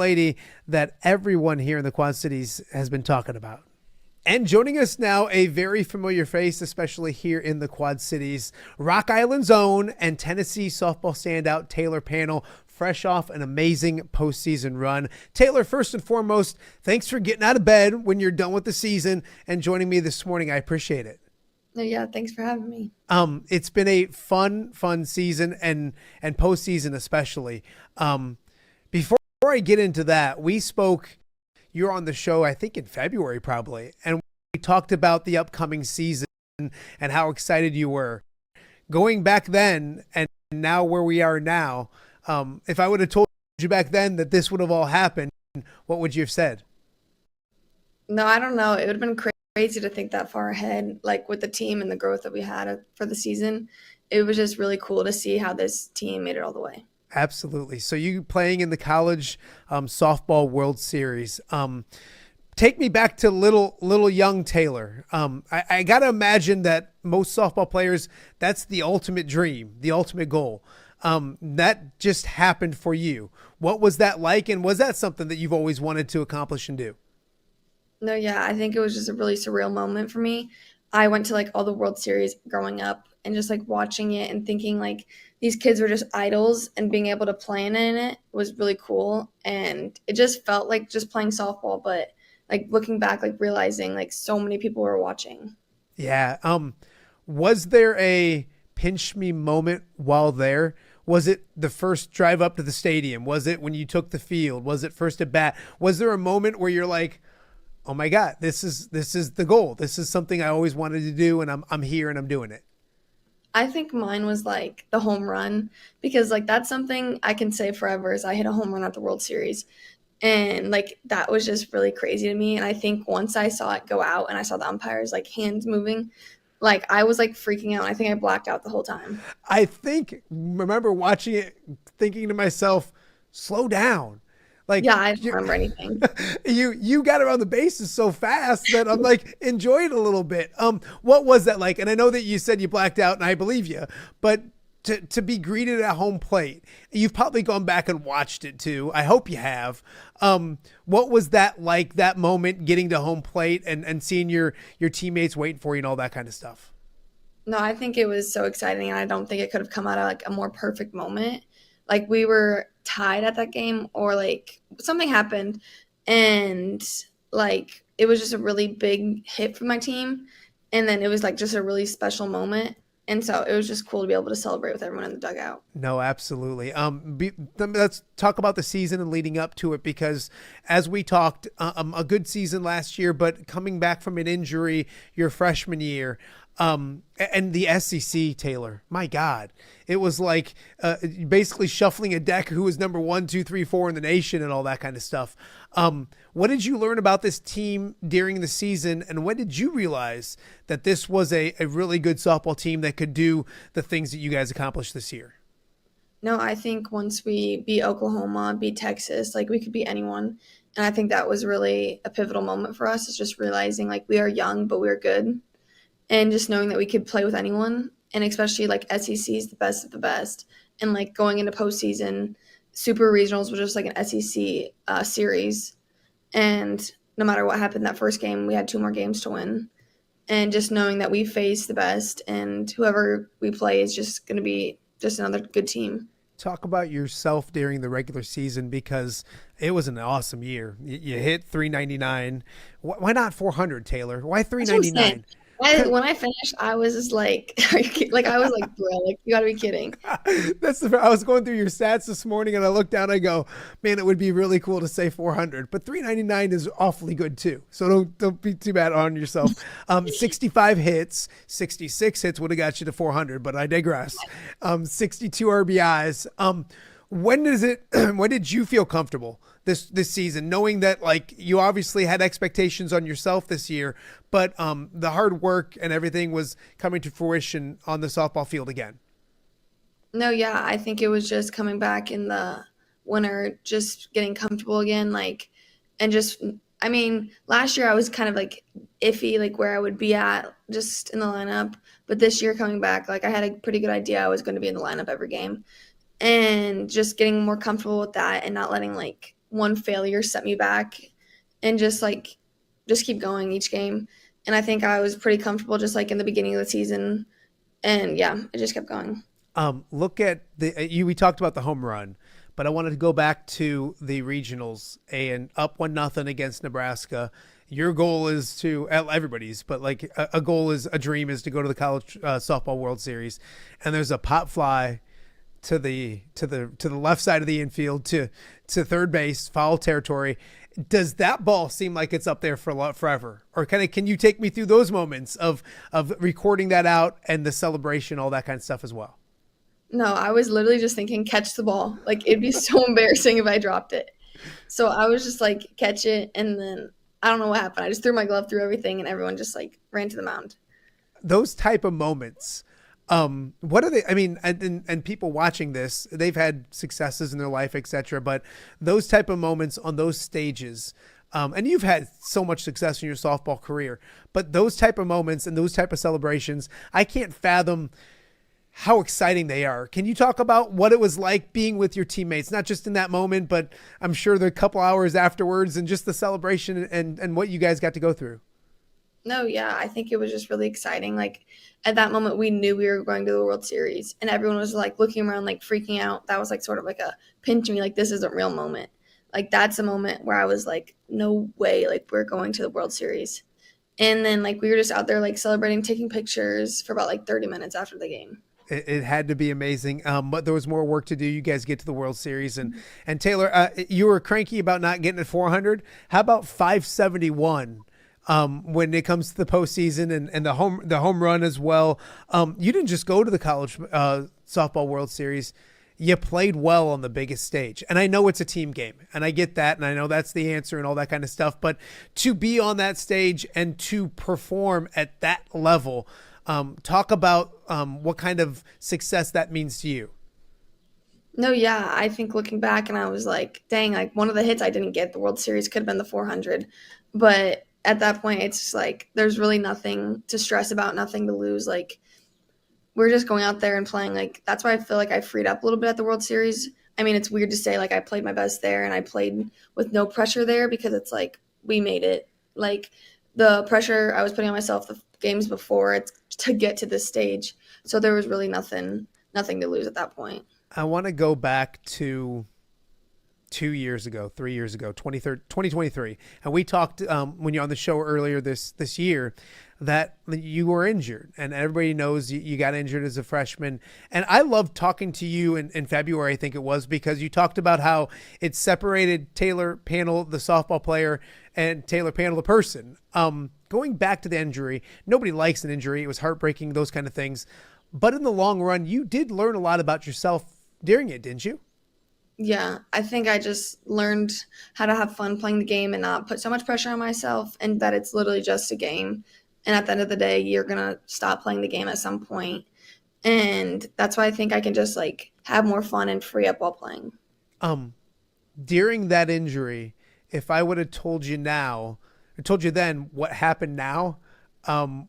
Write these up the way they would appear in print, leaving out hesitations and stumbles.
lady that everyone here in the Quad Cities has been talking about. And joining us now, a very familiar face, especially here in the Quad Cities, Rock Island's own and Tennessee softball standout Taylor Pannell, fresh off an amazing postseason run. Taylor, first and foremost, thanks for getting out of bed when you're done with the season and joining me this morning. I appreciate it. Yeah, thanks for having me. It's been a fun season and postseason especially. Before I get into that, we spoke. You were on the show, I think in February probably, and we talked about the upcoming season and how excited you were. Going back then and now where we are now, if I would have told you back then that this would have all happened, what would you have said? No, I don't know. It would have been crazy to think that far ahead, like with the team and the growth that we had for the season. It was just really cool to see how this team made it all the way. Absolutely. So you playing in the college softball World Series. Take me back to little young Taylor. I got to imagine that most softball players, that's the ultimate dream, the ultimate goal. That just happened for you. What was that like? And was that something that you've always wanted to accomplish and do? No, yeah, I think it was just a really surreal moment for me. I went to like all the World Series growing up and just like watching it and thinking like these kids were just idols and being able to play in it was really cool. And it just felt like just playing softball, but like looking back, like realizing like so many people were watching. Yeah. Was there a pinch me moment while there? Was it the first drive up to the stadium? Was it when you took the field? Was it first at bat? Was there a moment where you're like, oh my God, this is the goal. This is something I always wanted to do, and I'm here and I'm doing it. I think mine was like the home run because like that's something I can say forever is I hit a home run at the World Series. And like that was just really crazy to me. And I think once I saw it go out and I saw the umpires like hands moving, like I was like freaking out. I think I blacked out the whole time. Remember watching it, thinking to myself, slow down. Like Yeah, I don't remember anything. you got around the bases so fast that I'm like, enjoy it a little bit. What was that like? And I know that you said you blacked out and I believe you, but to be greeted at home plate, you've probably gone back and watched it too. I hope you have. What was that like, that moment getting to home plate and seeing your teammates waiting for you and all that kind of stuff? No, I think it was so exciting and I don't think it could have come out of like a more perfect moment. Like we were tied at that game or like something happened and like it was just a really big hit for my team and then it was like just a really special moment and so it was just cool to be able to celebrate with everyone in the dugout. No, absolutely. Let's talk about the season and leading up to it because, as we talked, a good season last year, but coming back from an injury your freshman year, and the SEC, Taylor, my God, it was like basically shuffling a deck who was number 1, 2, 3, 4 in the nation and all that kind of stuff. What did you learn about this team during the season, and when did you realize that this was a really good softball team that could do the things that you guys accomplished this year? No, I think once we beat Oklahoma, beat Texas, like we could beat anyone. And I think that was really a pivotal moment for us is just realizing like we are young, but we're good. And just knowing that we could play with anyone. And especially like SEC is the best of the best. And like going into postseason, super regionals was just like an SEC series. And no matter what happened that first game, we had 2 more games to win. And just knowing that we face the best and whoever we play is just going to be just another good team. Talk about yourself during the regular season because it was an awesome year. You hit 399. Why not 400, Taylor? Why That's what I'm saying. 399? When I finished, I was just like, like I was like, bro, like you got to be kidding. I was going through your stats this morning and I looked down. I go, man, it would be really cool to say 400, but 399 is awfully good too. So don't be too bad on yourself. 65 hits, 66 hits would have got you to 400, but I digress. 62 RBIs. When did you feel comfortable this season, knowing that like you obviously had expectations on yourself this year, but the hard work and everything was coming to fruition on the softball field again? No, yeah, I think it was just coming back in the winter, just getting comfortable again, like, and just, I mean, last year I was kind of like iffy, like where I would be at just in the lineup. But this year coming back, like I had a pretty good idea I was going to be in the lineup every game, and just getting more comfortable with that and not letting like one failure set me back, and just keep going each game. And I think I was pretty comfortable just like in the beginning of the season, and yeah, it just kept going. Look at we talked about the home run, but I wanted to go back to the regionals and up 1-0 against Nebraska. Your goal is to everybody's, but like a goal is a dream is to go to the college softball World Series, and there's a pop fly to the left side of the infield to third base, foul territory. Does that ball seem like it's up there for forever, or can you take me through those moments of recording that out and the celebration, all that kind of stuff as well? No, I was literally just thinking, catch the ball. Like, it'd be so embarrassing if I dropped it. So I was just like, catch it. And then I don't know what happened. I just threw my glove through everything and everyone just like ran to the mound. Those type of moments, what are they? I mean, and people watching this, they've had successes in their life, etc. But those type of moments on those stages, and you've had so much success in your softball career, but those type of moments and those type of celebrations, I can't fathom how exciting they are. Can you talk about what it was like being with your teammates, not just in that moment, but I'm sure the couple hours afterwards and just the celebration and what you guys got to go through? No, yeah, I think it was just really exciting. Like, at that moment, we knew we were going to the World Series, and everyone was like looking around, like freaking out. That was like sort of like a pinch me, like, this is a real moment. Like, that's a moment where I was like, no way, like, we're going to the World Series. And then, like, we were just out there, like, celebrating, taking pictures for about like 30 minutes after the game. It had to be amazing. But there was more work to do. You guys get to the World Series, and Taylor, you were cranky about not getting at 400. How about 571? When it comes to the postseason and the home run as well. You didn't just go to the college softball World Series. You played well on the biggest stage. And I know it's a team game, and I get that, and I know that's the answer and all that kind of stuff. But to be on that stage and to perform at that level, talk about what kind of success that means to you. No, yeah, I think looking back, and I was like, dang, like one of the hits I didn't get the World Series could have been the 400. But at that point, it's just like there's really nothing to stress about, nothing to lose. Like, we're just going out there and playing. Like, that's why I feel like I freed up a little bit at the World Series. I mean, it's weird to say like I played my best there and I played with no pressure there, because it's like we made it. Like, the pressure I was putting on myself the games before, it's to get to this stage. So there was really nothing to lose at that point. I want to go back to 2 years ago, 3 years ago, 2023. And we talked when you're on the show earlier this year that you were injured, and everybody knows you got injured as a freshman. And I loved talking to you in February, I think it was, because you talked about how it separated Taylor Pannell, the softball player, and Taylor Pannell, the person. Going back to the injury, nobody likes an injury. It was heartbreaking, those kind of things. But in the long run, you did learn a lot about yourself during it, didn't you? Yeah, I think I just learned how to have fun playing the game and not put so much pressure on myself, and that it's literally just a game. And at the end of the day, you're going to stop playing the game at some point. And that's why I think I can just like have more fun and free up while playing. Um, During that injury, if I would have told you now, or told you then what happened now, what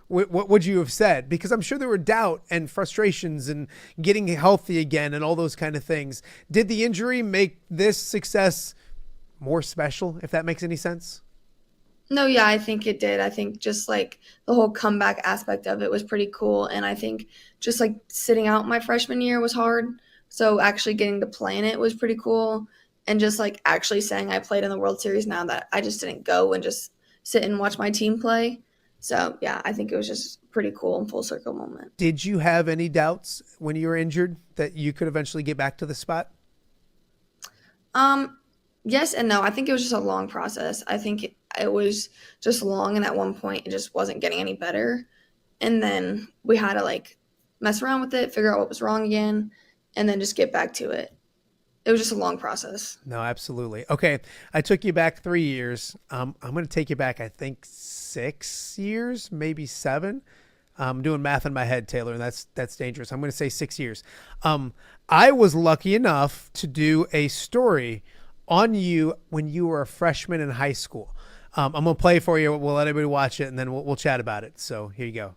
would you have said? Because I'm sure there were doubt and frustrations and getting healthy again and all those kind of things. Did the injury make this success more special, if that makes any sense? No, yeah, I think it did. I think just like the whole comeback aspect of it was pretty cool. And I think just like sitting out my freshman year was hard. So actually getting to play in it was pretty cool. And just like actually saying I played in the World Series now, that I just didn't go and just sit and watch my team play. So yeah, I think it was just pretty cool and full circle moment. Did you have any doubts when you were injured that you could eventually get back to the spot? Um, yes and no. I think it was just a long process. I think it was just long, and at one point it just wasn't getting any better. And then we had to like mess around with it, figure out what was wrong again, and then just get back to it. It was just a long process. No, absolutely. Okay. I took you back 3 years. I'm going to take you back, I think 6 years, maybe 7. I'm doing math in my head, Taylor, and that's dangerous. I'm going to say 6 years. I was lucky enough to do a story on you when you were a freshman in high school. I'm going to play it for you. We'll let everybody watch it, and then we'll chat about it. So here you go.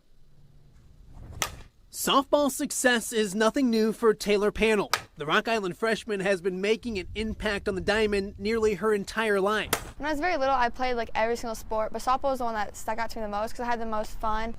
Softball success is nothing new for Taylor Pannell. The Rock Island freshman has been making an impact on the diamond nearly her entire life. When I was very little, I played like every single sport, but softball was the one that stuck out to me the most because I had the most fun.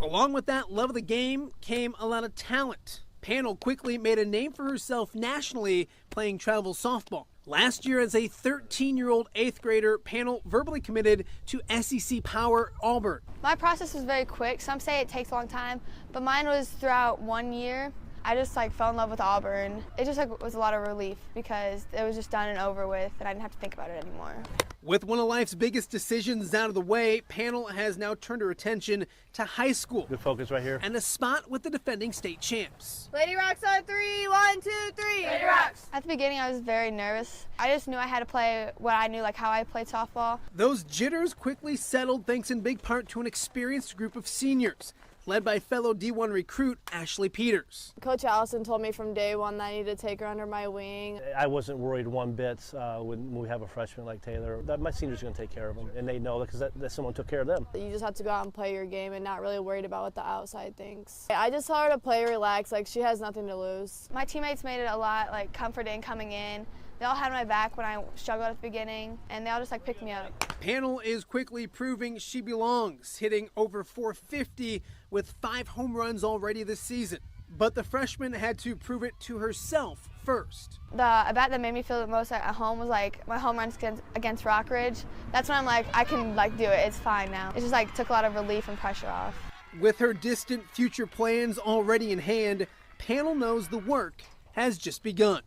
Along with that love of the game came a lot of talent. Pannell quickly made a name for herself nationally playing travel softball. Last year, as a 13-year-old 8th grader, Pannell verbally committed to SEC Power Auburn. My process was very quick. Some say it takes a long time, but mine was throughout 1 year. I just fell in love with Auburn. It just was a lot of relief because it was just done and over with, and I didn't have to think about it anymore. With one of life's biggest decisions out of the way, Pannell has now turned her attention to high school. Good focus right here. And a spot with the defending state champs. Lady Rocks on 3, 1, 2, 3. Lady Rocks. At the beginning, I was very nervous. I just knew I had to play what I knew, how I played softball. Those jitters quickly settled thanks in big part to an experienced group of seniors, led by fellow D1 recruit Ashley Peters. Coach Allison told me from day one that I needed to take her under my wing. I wasn't worried one bit when we have a freshman like Taylor. That my seniors are going to take care of them, and they know because that someone took care of them. You just have to go out and play your game and not really worried about what the outside thinks. I just tell her to play relax, she has nothing to lose. My teammates made it a lot comforting coming in. They all had my back when I struggled at the beginning, and they all just picked me up. Pannell is quickly proving she belongs, hitting over 450 with 5 home runs already this season. But the freshman had to prove it to herself first. The bat that made me feel the most at home was my home runs against Rockridge. That's when I'm I can do it. It's fine now. It just took a lot of relief and pressure off. With her distant future plans already in hand, Pannell knows the work has just begun.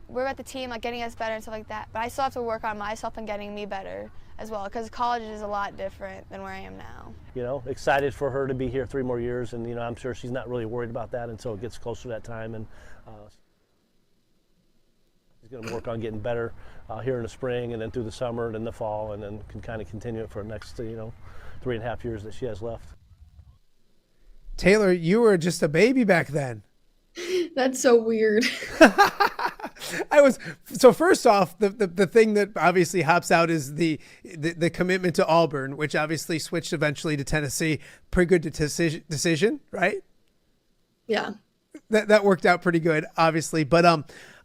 We're at the team getting us better and stuff like that, but I still have to work on myself and getting me better as well because college is a lot different than where I am now. Excited for her to be here 3 more years, and I'm sure she's not really worried about that until it gets closer to that time. And she's going to work on getting better here in the spring and then through the summer and then the fall, and then can kind of continue it for the next 3.5 years that she has left. Taylor, you were just a baby back then. That's so weird. So first off, the thing that obviously hops out is the commitment to Auburn, which obviously switched eventually to Tennessee. Pretty good decision, right? Yeah. That worked out pretty good, obviously. But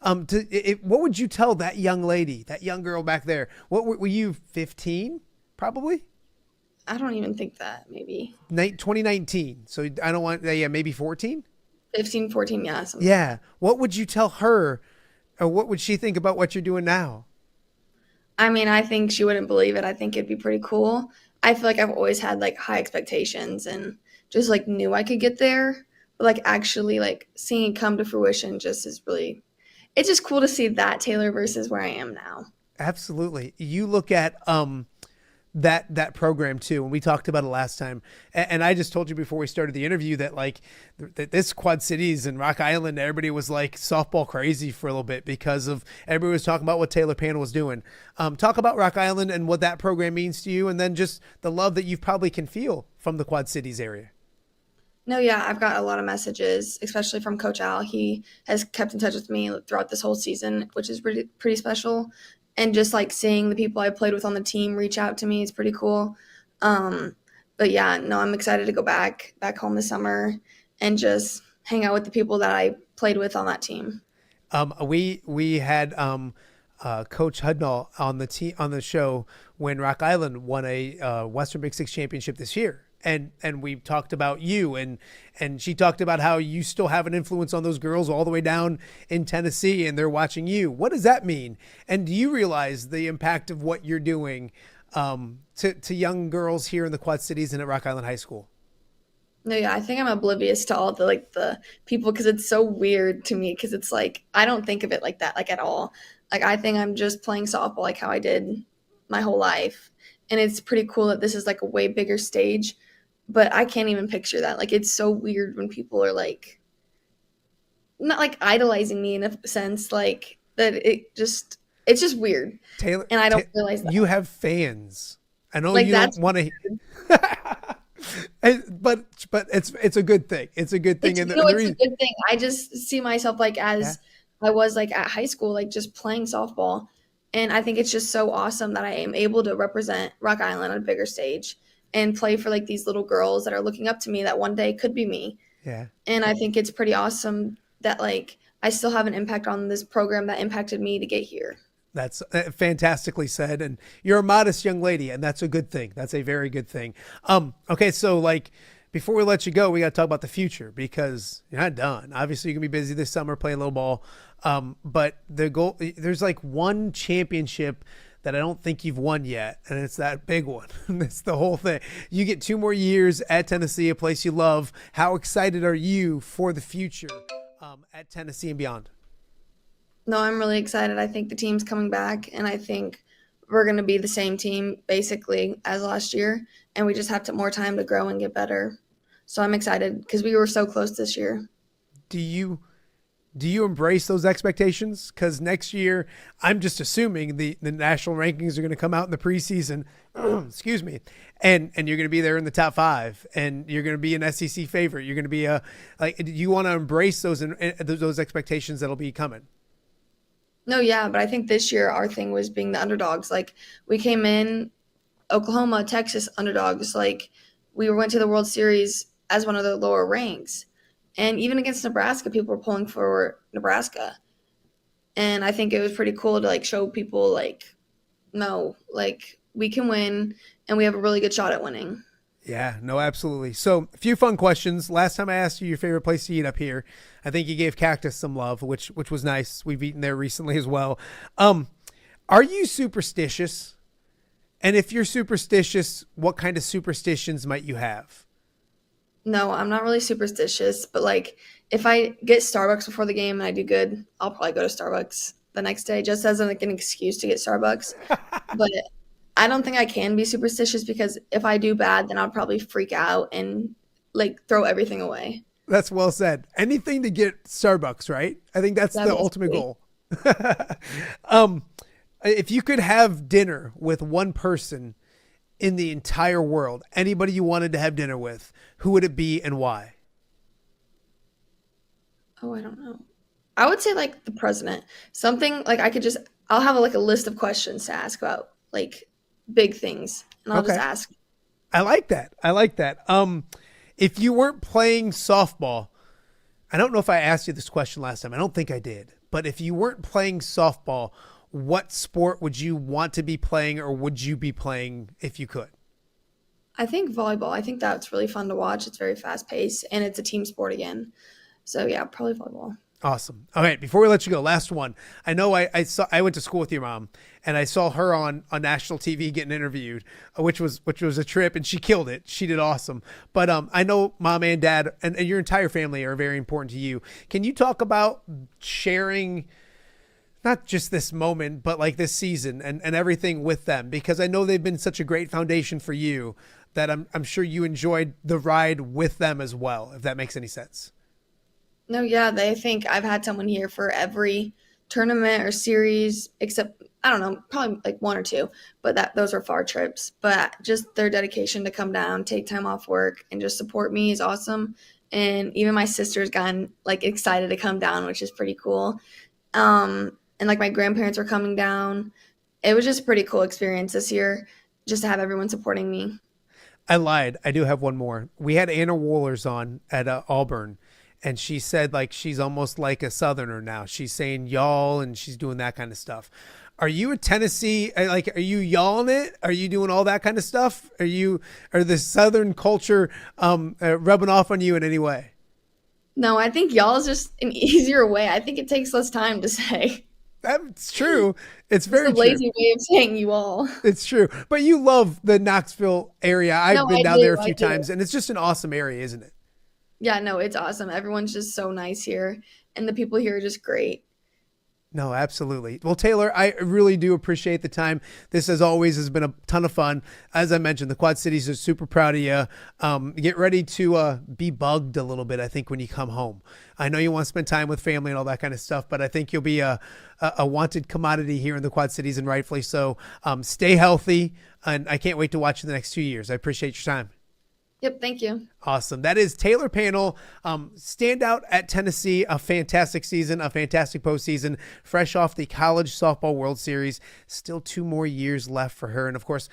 what would you tell that young lady, that young girl back there? What were you, 15, probably? I don't even think that, maybe. 2019. So I don't want, maybe 14? 15, 14, yeah. Yeah. What would you tell her, or what would she think about what you're doing now? I mean, I think she wouldn't believe it. I think it'd be pretty cool. I feel I've always had high expectations and just knew I could get there. But actually seeing it come to fruition just is really, it's just cool to see that Taylor versus where I am now. Absolutely. You look at that program too, and we talked about it last time, and I just told you before we started the interview that this Quad Cities and Rock Island, everybody was softball crazy for a little bit because of everybody was talking about what Taylor Pannell was doing. Talk about Rock Island and what that program means to you, and then just the love that you probably can feel from the Quad Cities area. No, yeah, I've got a lot of messages, especially from Coach Al. He has kept in touch with me throughout this whole season, which is pretty special. And just seeing the people I played with on the team reach out to me is pretty cool. But yeah, no, I'm excited to go back home this summer and just hang out with the people that I played with on that team. We had Coach Hudnall on the show when Rock Island won a Western Big Six championship this year. And we talked about you, and she talked about how you still have an influence on those girls all the way down in Tennessee, and they're watching you. What does that mean? And do you realize the impact of what you're doing to young girls here in the Quad Cities and at Rock Island High School? No, yeah, I think I'm oblivious to all the people because it's so weird to me because it's I don't think of it like that at all. I think I'm just playing softball how I did my whole life, and it's pretty cool that this is a way bigger stage. But I can't even picture that. It's so weird when people are not idolizing me in a sense, that it's just weird. Taylor, and I don't realize that. You have fans. I know you don't want to, but it's a good thing. It's a good thing. It's a good thing. I just see myself as I was at high school, just playing softball. And I think it's just so awesome that I am able to represent Rock Island on a bigger stage and play for these little girls that are looking up to me that one day could be me. Yeah. And I think it's pretty awesome that I still have an impact on this program that impacted me to get here. That's fantastically said. And you're a modest young lady, and that's a good thing. That's a very good thing. Okay. So like, before we let you go, we got to talk about the future because you're not done. Obviously, you're gonna be busy this summer playing a little ball. But the goal, there's like one championship that I don't think you've won yet, and it's that big one. That's the whole thing. You get 2 more years at Tennessee, a place you love. How excited are you for the future at Tennessee and beyond? No, I'm really excited. I think the team's coming back, and I think we're going to be the same team basically as last year, and we just have more time to grow and get better. So I'm excited because we were so close this year. Do you embrace those expectations? Because next year, I'm just assuming the national rankings are going to come out in the preseason. Excuse me, and you're going to be there in the top 5, and you're going to be an SEC favorite. You're going to be do you want to embrace those expectations that'll be coming? No, yeah, but I think this year our thing was being the underdogs. Like we came in Oklahoma, Texas underdogs. Like we went to the World Series as one of the lower ranks. And even against Nebraska, people were pulling for Nebraska. And I think it was pretty cool to like show people like, no, like we can win and we have a really good shot at winning. Yeah, no, absolutely. So a few fun questions. Last time I asked you your favorite place to eat up here, I think you gave Cactus some love, which was nice. We've eaten there recently as well. Are you superstitious? And if you're superstitious, what kind of superstitions might you have? No, I'm not really superstitious, but like if I get Starbucks before the game and I do good, I'll probably go to Starbucks the next day just as like an excuse to get Starbucks. But I don't think I can be superstitious because if I do bad, then I'll probably freak out and like throw everything away. That's well said. Anything to get Starbucks, right? I think that's the ultimate goal. If you could have dinner with one person in the entire world, anybody you wanted to have dinner with, who would it be and why? Oh, I don't know. I would say like the president. Something like I'll have like a list of questions to ask about like big things and I'll just ask. I like that. If you weren't playing softball, I don't know if I asked you this question last time. I don't think I did. But if you weren't playing softball, what sport would you want to be playing or would you be playing if you could? I think volleyball. I think that's really fun to watch. It's very fast paced and it's a team sport again. So yeah, probably volleyball. Awesome. All right. Before we let you go, last one. I know I went to school with your mom and I saw her on national TV getting interviewed, which was a trip and she killed it. She did awesome. But I know mom and dad and your entire family are very important to you. Can you talk about sharing not just this moment, but like this season and everything with them? Because I know they've been such a great foundation for you that I'm sure you enjoyed the ride with them as well, if that makes any sense. No, yeah, they think I've had someone here for every tournament or series, except I don't know, probably like 1 or 2, but those are far trips. But just their dedication to come down, take time off work, and just support me is awesome. And even my sister's gotten like excited to come down, which is pretty cool. And like my grandparents were coming down. It was just a pretty cool experience this year, just to have everyone supporting me. I lied. I do have one more. We had Anna Wohlers on at Auburn. And she said like she's almost like a Southerner now. She's saying y'all and she's doing that kind of stuff. Are you a Tennessee? Like, are you y'alling it? Are you doing all that kind of stuff? Are the Southern culture rubbing off on you in any way? No, I think y'all is just an easier way. I think it takes less time to say. That's true. It's very a lazy way of saying you all. It's true. But you love the Knoxville area. I've been down there a few times and it's just an awesome area, isn't it? Yeah, no, it's awesome. Everyone's just so nice here, and the people here are just great. No, absolutely. Well, Taylor, I really do appreciate the time. This, as always, has been a ton of fun. As I mentioned, the Quad Cities are super proud of you. Get ready to be bugged a little bit, I think, when you come home. I know you want to spend time with family and all that kind of stuff, but I think you'll be a wanted commodity here in the Quad Cities, and rightfully so. Stay healthy, and I can't wait to watch you the next 2 years. I appreciate your time. Yep, thank you. Awesome. That is Taylor Pannell, standout at Tennessee, a fantastic season, a fantastic postseason, fresh off the College Softball World Series. Still 2 more years left for her. And, of course,